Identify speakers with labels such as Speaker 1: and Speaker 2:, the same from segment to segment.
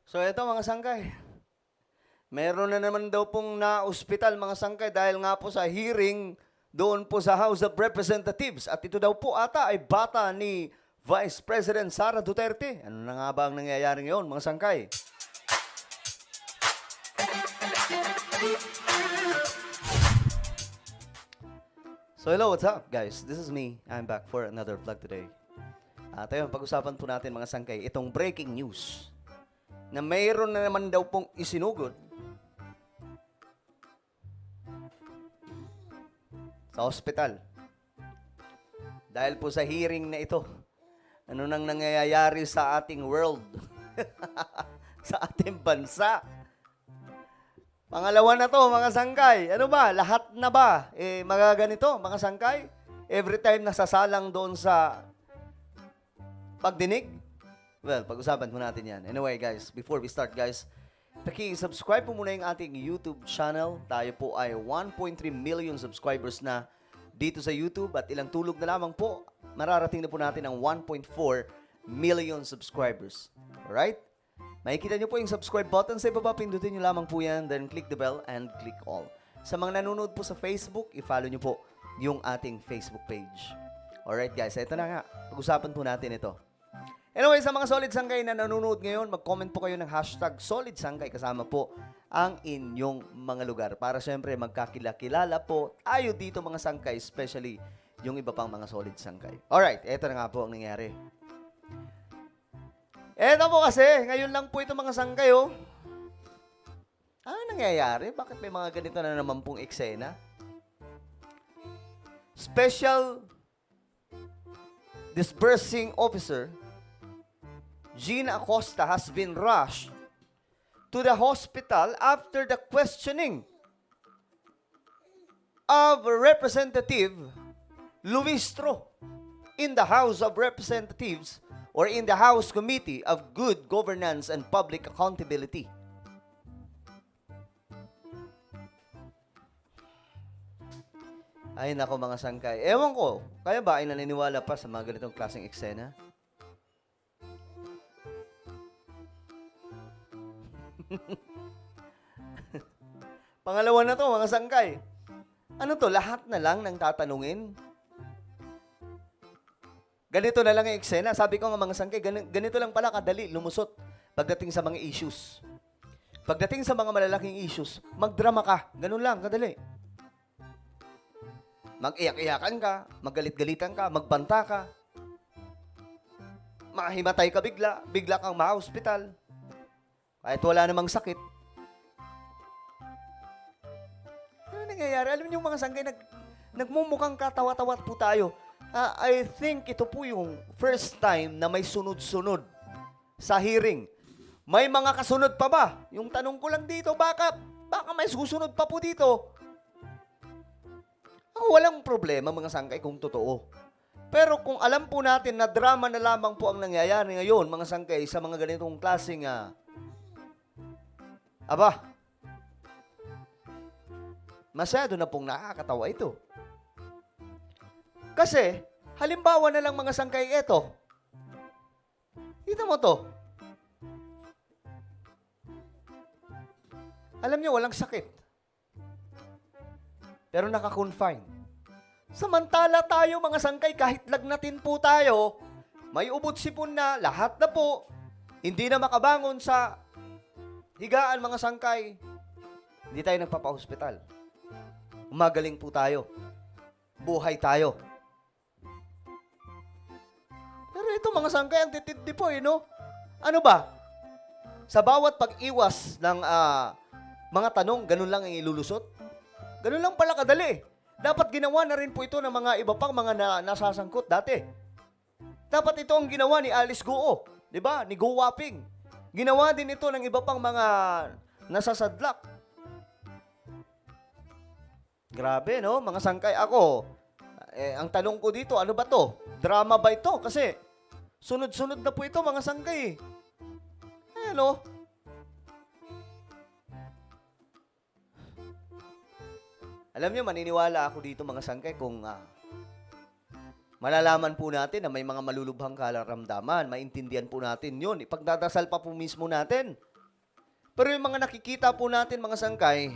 Speaker 1: So ito mga sangkay, meron na naman daw pong na-ospital mga sangkay dahil nga po sa hearing doon po sa House of Representatives. At ito daw po ata ay bata ni Vice President Sara Duterte. Ano na nga ba ang nangyayari ngayon mga sangkay? So hello, what's up guys? This is me. I'm back for another vlog today. At ayun, pag-usapan po natin mga sangkay, itong breaking news na mayroon na naman daw pong isinugod sa ospital. Dahil po sa hearing na ito, ano nang nangyayari sa ating world, sa ating bansa. Pangalawa na to, mga sangkay. Ano ba? Lahat na ba? Magaganito, mga sangkay? Every time nasasalang doon sa pagdinig? Well, pag-usapan po natin yan. Anyway, guys, before we start, guys, paki-subscribe po muna yung ating YouTube channel. Tayo po ay 1.3 million subscribers na dito sa YouTube at ilang tulog na lamang po, mararating na po natin ang 1.4 million subscribers. Alright? Makikita nyo po yung subscribe button sa ibaba, pindutin nyo lamang po yan, then click the bell and click all. Sa mga nanonood po sa Facebook, i-follow nyo po yung ating Facebook page. Alright guys, ito na nga. Pag-usapan po natin ito. Anyway, sa mga Solid Sangkay na nanonood ngayon, mag-comment po kayo ng hashtag Solid Sangkay kasama po ang inyong mga lugar. Para syempre magkakilala po tayo dito mga sangkay, especially yung iba pang mga Solid Sangkay. Alright, ito na nga po ang nangyari. Eto po kasi, ngayon lang po ito mga sangkay, oh. Ano nangyayari? Bakit may mga ganito na naman pong eksena? Special Disbursing Officer Gina Acosta has been rushed to the hospital after the questioning of Representative Luistro in the House of Representatives or in the House Committee of Good Governance and Public Accountability. Ay nako mga sangkay. Ewan ko, kaya ba ay naniniwala pa sa mga ganitong klaseng eksena? Pangalawa na to mga sangkay. Ano to, lahat na lang nang tatanungin? Ganito na lang yung eksena. Sabi ko nga mga sangkay, ganito lang pala kadali lumusot pagdating sa mga issues. Pagdating sa mga malalaking issues, magdrama ka. Ganun lang, kadali. Mag-iyak-iyakan ka, maggalit-galitan ka, magbanta ka. Mahimatay ka bigla kang ma-hospital. Kahit wala namang sakit. Ano nangyayari? Alam niyo mga sangkay, nagmumukhang katawa-tawa po tayo. I think ito po yung first time na may sunod-sunod sa hearing. May mga kasunod pa ba? Yung tanong ko lang dito, baka may susunod pa po dito. Walang problema mga sangkay kung totoo. Pero kung alam po natin na drama na lamang po ang nangyayari ngayon, mga sangkay, sa mga ganitong klaseng masyado na pong nakakatawa ito. Kasi, halimbawa na lang mga sangkay ito. Kita mo to. Alam niyo, walang sakit. Pero naka-confine. Samantala tayo mga sangkay, kahit lagnatin po tayo, may ubot sipon na, lahat na po, hindi na makabangon sa higaan mga sangkay, hindi tayo nagpapa-hospital. Umagaling po tayo. Buhay tayo. Pero ito mga sangkay, ang titindi po no? Ano ba? Sa bawat pag-iwas ng mga tanong, ganun lang ang ilulusot? Ganun lang pala kadali. Dapat ginawa na rin po ito ng mga iba pang mga nasasangkot dati. Dapat ito ang ginawa ni Alice Guo, di ba? Ni Go Waping. Ginawa din ito ng iba pang mga nasasadlak. Grabe, no? Mga sangkay ako. Ang tanong ko dito, ano ba to? Drama ba ito? Kasi sunod-sunod na po ito, mga sangkay. No? Alam niyo, maniniwala ako dito mga sangkay kung malalaman po natin na may mga malulubhang kararamdaman, maintindihan po natin yun. Ipagdadasal pa po mismo natin Pero yung mga nakikita po natin, mga sangkay,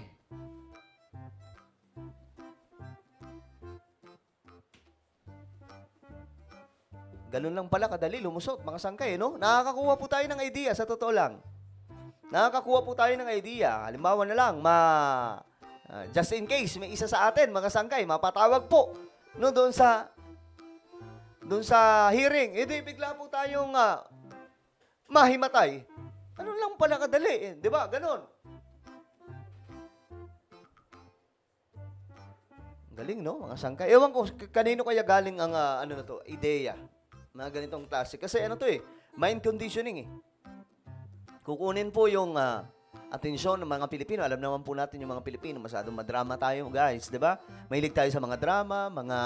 Speaker 1: ganun lang pala kadali lumusot, mga sangkay, no? Nakakakuha po tayo ng idea, sa totoo lang. Nakakakuha po tayo ng idea. Halimbawa na lang, just in case, may isa sa atin, mga sangkay, mapatawag po, no, doon sa hearing. Di bigla po tayong mahimatay. Ano lang pala kadali, di ba? Ganon. Galing, no, mga sangkay. Ewan ko, kanino kaya galing ang, ideya. Mga ganitong klase. Kasi ano to mind conditioning Kukunin po yung atensyon ng mga Pilipino. Alam naman po natin yung mga Pilipino, masyadong madrama tayo, guys, di ba? Mahilig tayo sa mga drama, mga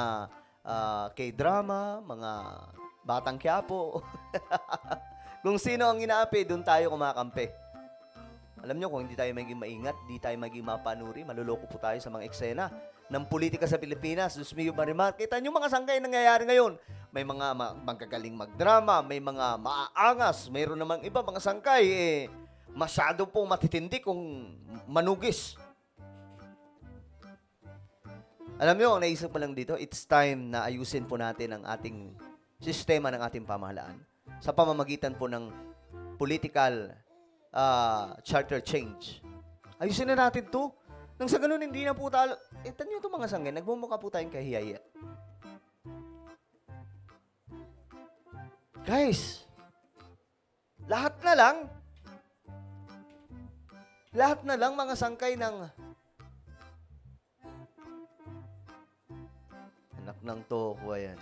Speaker 1: K-drama, mga Batang Quiapo. Kung sino ang inaapi, doon tayo kumakampi. Alam nyo, kung hindi tayo maging maingat, hindi tayo maging mapanuri, maluloko po tayo sa mga eksena ng politika sa Pilipinas. Diyos mio marimar. Kita nyo mga sangkay nangyayari ngayon. May mga magagaling magdrama, may mga maaangas, mayroon namang iba, mga sangkay, masyado pong matitindi kung manugis. Alam nyo, ang naisip ko lang dito, it's time na ayusin po natin ang ating sistema ng ating pamahalaan sa pamamagitan po ng political charter change. Ayusin na natin to. Nang sa ganun, hindi na po tayo, tanyo ito mga sangkay, nagmumukha po tayong kahiyaya. Guys, lahat na lang mga sangkay ng anak ng toko yan.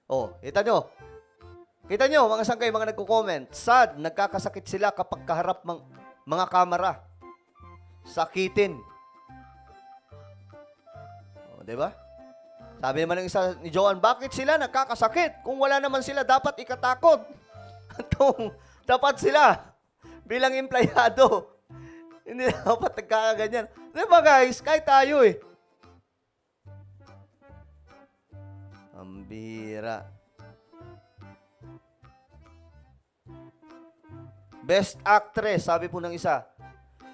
Speaker 1: Oh, kita nyo, mga sangkay, mga nagko-comment, sad, nagkakasakit sila kapag kaharap mga kamera. Sakitin. Oh, diba? Sabi naman ng isa ni Joan, bakit sila nagkakasakit? Kung wala naman sila, dapat ikatakot. Dapat sila bilang empleyado. Hindi dapat nagkakaganyan. Diba guys, kahit tayo Ang bira. Best actress, sabi po ng isa.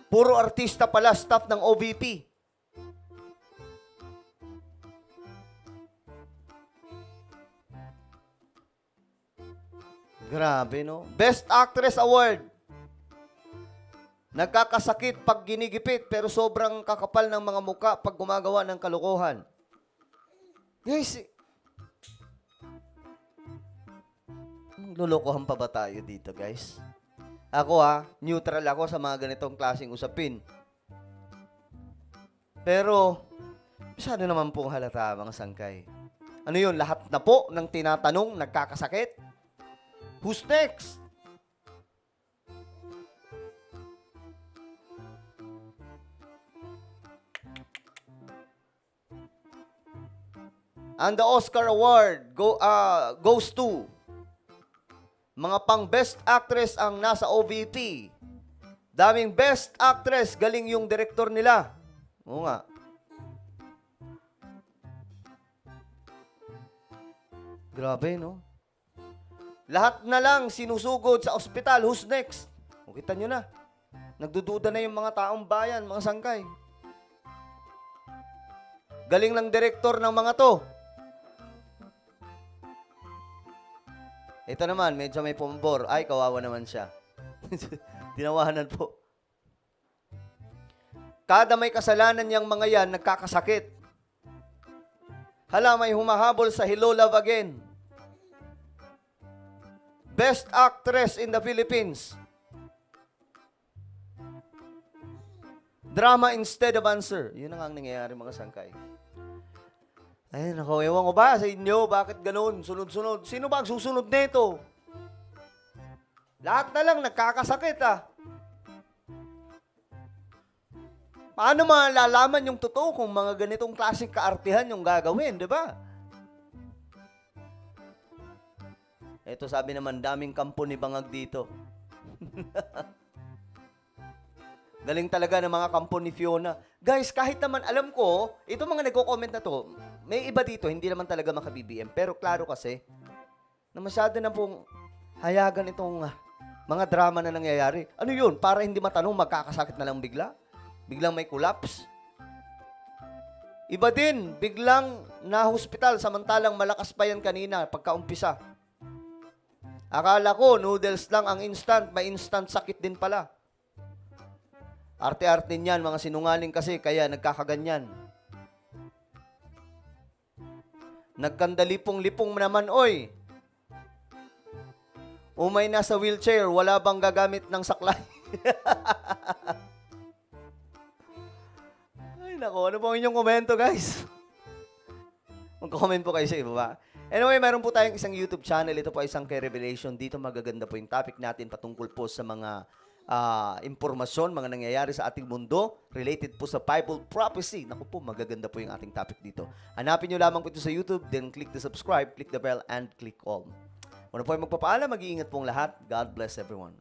Speaker 1: Puro artista pala, staff ng OVP. Grabe, no? Best Actress Award. Nagkakasakit pag ginigipit, pero sobrang kakapal ng mga muka pag gumagawa ng kalokohan. Guys, lulukohan pa ba tayo dito, guys? Ako neutral ako sa mga ganitong klaseng usapin. Pero, masyado naman pong halata, mga sangkay. Ano yun, lahat na po ng tinatanong nagkakasakit? Who's next? And the Oscar Award goes to mga pang Best Actress ang nasa OVP. Daming Best Actress, galing yung direktor nila. Oo nga. Grabe, no? Lahat na lang sinusugod sa ospital. Who's next? O, kita nyo na. Nagdududa na yung mga taong bayan, mga sangkay. Galing ng direktor ng mga to. Ito naman, medyo may pumabor. Ay, kawawa naman siya. Tinawanan po. Kada may kasalanan niyang mga yan, nagkakasakit. Hala, may humahabol sa Hello, Love Again. Best Actress in the Philippines. Drama instead of answer. Yun ang nangyayari, mga sangkay. Ay, naku, ewan ko ba sa inyo, bakit ganun? Sunod-sunod. Sino ba ang susunod nito? Lahat na lang nagkakasakit Paano malalaman yung totoo kung mga ganitong klaseng kaartihan yung gagawin, di ba? Ito sabi naman, daming kampo ni Bangag dito. Galing talaga ng mga kampo ni Fiona. Guys, kahit naman alam ko, ito mga nagko-comment na to, may iba dito, hindi naman talaga maka-BBM. Pero klaro kasi, na masyado na pong hayagan itong Mga drama na nangyayari. Ano yun? Para hindi matanong, magkakasakit na lang bigla? Biglang may collapse? Iba din, biglang na-hospital samantalang malakas pa yan kanina pagkaumpisa. Akala ko, noodles lang ang instant, may instant sakit din pala. Arte-arte niyan, mga sinungaling kasi, kaya nagkakaganyan. Nagkandalipong-lipong naman, oy. Umay na sa wheelchair, wala bang gagamit ng saklay? Ay, nako, ano po ang inyong komento, guys? Mag-comment po kayo sa ibaba. Anyway, meron po tayong isang YouTube channel. Ito po ay isang K-Revelation. Dito magaganda po yung topic natin patungkol po sa mga impormasyon, mga nangyayari sa ating mundo related po sa Bible prophecy. Naku po, magaganda po yung ating topic dito. Hanapin nyo lamang po ito sa YouTube, then click the subscribe, click the bell, and click all. Ano po ay magpapaalam, mag-iingat pong lahat. God bless everyone.